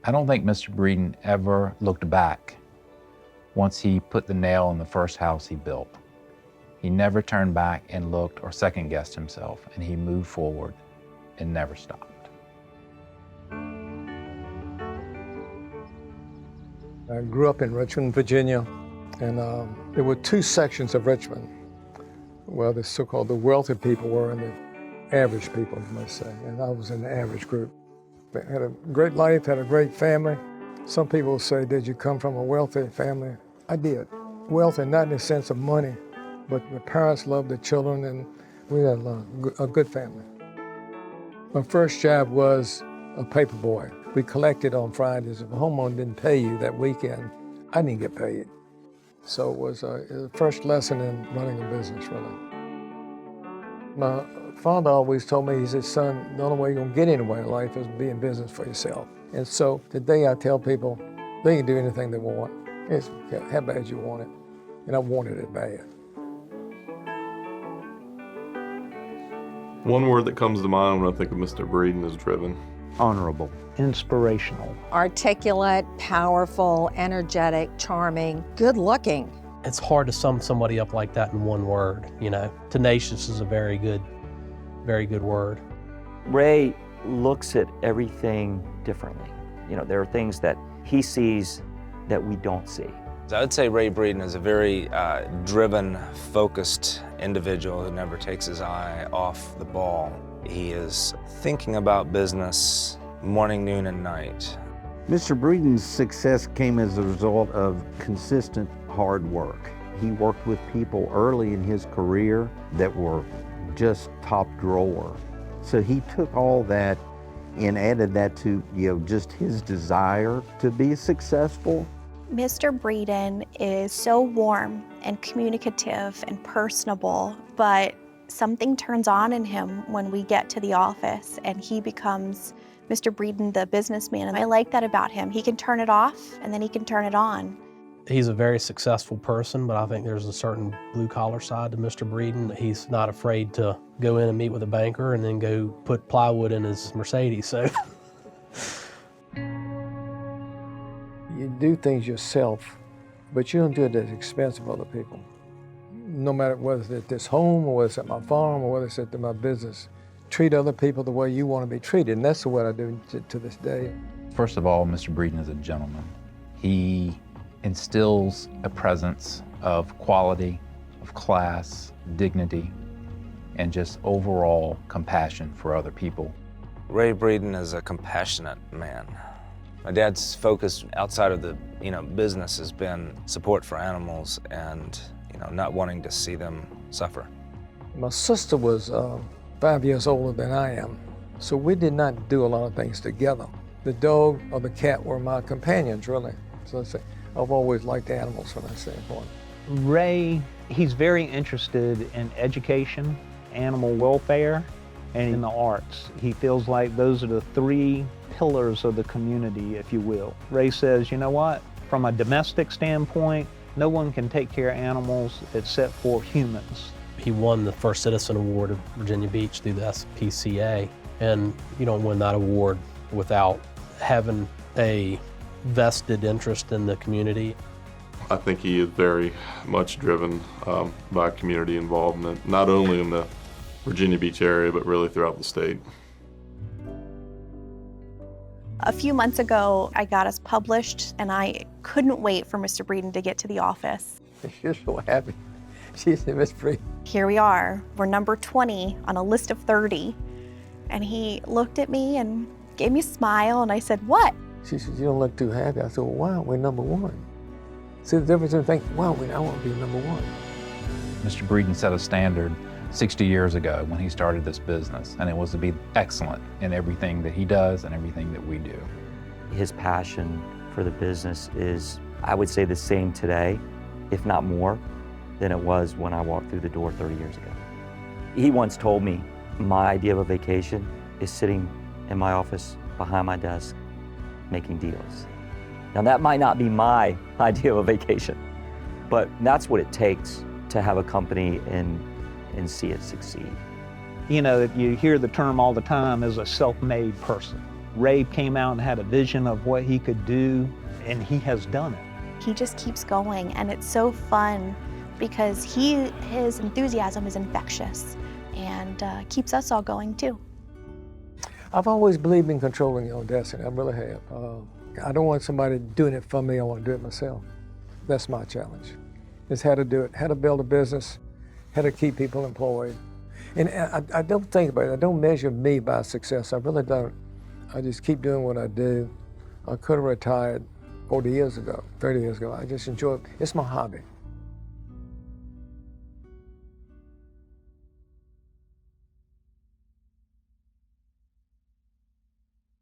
I don't think Mr. Breeden ever looked back once he put the nail in the first house he built. He never turned back and looked or second-guessed himself, and he moved forward and never stopped. I grew up in Richmond, Virginia, and there were two sections of Richmond. Well, the so-called the wealthy people were, and the average people, you might say, and I was in the average group. I had a great life, had a great family. Some people say, did you come from a wealthy family? I did. Wealthy, not in the sense of money, but my parents loved the children, and we had a good family. My first job was a paper boy. We collected on Fridays. If a homeowner didn't pay you that weekend, I didn't get paid. So it was the first lesson in running a business, really. My father always told me, he said, son, the only way you're gonna get anywhere in life is to be in business for yourself. And so today I tell people, they can do anything they want. It's how bad you want it. And I wanted it bad. One word that comes to mind when I think of Mr. Breeden is driven. Honorable, inspirational. Articulate, powerful, energetic, charming, good-looking. It's hard to sum somebody up like that in one word, you know. Tenacious is a very good word. Ray looks at everything differently. You know, there are things that he sees that we don't see. I would say Ray Breeden is a very driven, focused individual who never takes his eye off the ball. He is thinking about business morning, noon, and night. Mr. Breeden's success came as a result of consistent hard work. He worked with people early in his career that were just top drawer. So he took all that and added that to, just his desire to be successful. Mr. Breeden is so warm and communicative and personable, but something turns on in him when we get to the office and he becomes Mr. Breeden, the businessman. And I like that about him. He can turn it off and then he can turn it on. He's a very successful person, but I think there's a certain blue-collar side to Mr. Breeden. He's not afraid to go in and meet with a banker and then go put plywood in his Mercedes, so. You do things yourself, but you don't do it at the expense of other people. No matter whether it's at this home or whether it's at my farm or whether it's at my business, treat other people the way you want to be treated, and that's what I do to this day. First of all, Mr. Breeden is a gentleman. He instills a presence of quality, of class, dignity, and just overall compassion for other people. Ray Breeden is a compassionate man. My dad's focus outside of the business has been support for animals and not wanting to see them suffer. My sister was 5 years older than I am, so we did not do a lot of things together. The dog or the cat were my companions, really. So I've always liked animals from that standpoint. Ray, he's very interested in education, animal welfare, and in the arts. He feels like those are the three pillars of the community, if you will. Ray says, you know what? From a domestic standpoint, no one can take care of animals except for humans. He won the first Citizen Award of Virginia Beach through the SPCA, and you don't win that award without having a vested interest in the community. I think he is very much driven by community involvement, not only in the Virginia Beach area, but really throughout the state. A few months ago, I got us published, and I couldn't wait for Mr. Breeden to get to the office. She's so happy. She said, Miss Breeden. Here we are. We're number 20 on a list of 30. And he looked at me and gave me a smile, and I said, what? She said, you don't look too happy. I said, well, why aren't we number one? See the difference in thinking, wow, I want to be number one. Mr. Breeden set a standard 60 years ago when he started this business, and it was to be excellent in everything that he does and everything that we do. His passion for the business is, I would say, the same today, if not more, than it was when I walked through the door 30 years ago. He once told me, my idea of a vacation is sitting in my office behind my desk making deals. Now that might not be my idea of a vacation, but that's what it takes to have a company and see it succeed. You know, you hear the term all the time as a self-made person. Ray came out and had a vision of what he could do, and he has done it. He just keeps going, and it's so fun because his enthusiasm is infectious and keeps us all going too. I've always believed in controlling your own destiny. I really have. I don't want somebody doing it for me. I want to do it myself. That's my challenge. Is how to do it, how to build a business, how to keep people employed. And I don't think about it. I don't measure me by success. I really don't. I just keep doing what I do. I could have retired 40 years ago, 30 years ago. I just enjoy it. It's my hobby.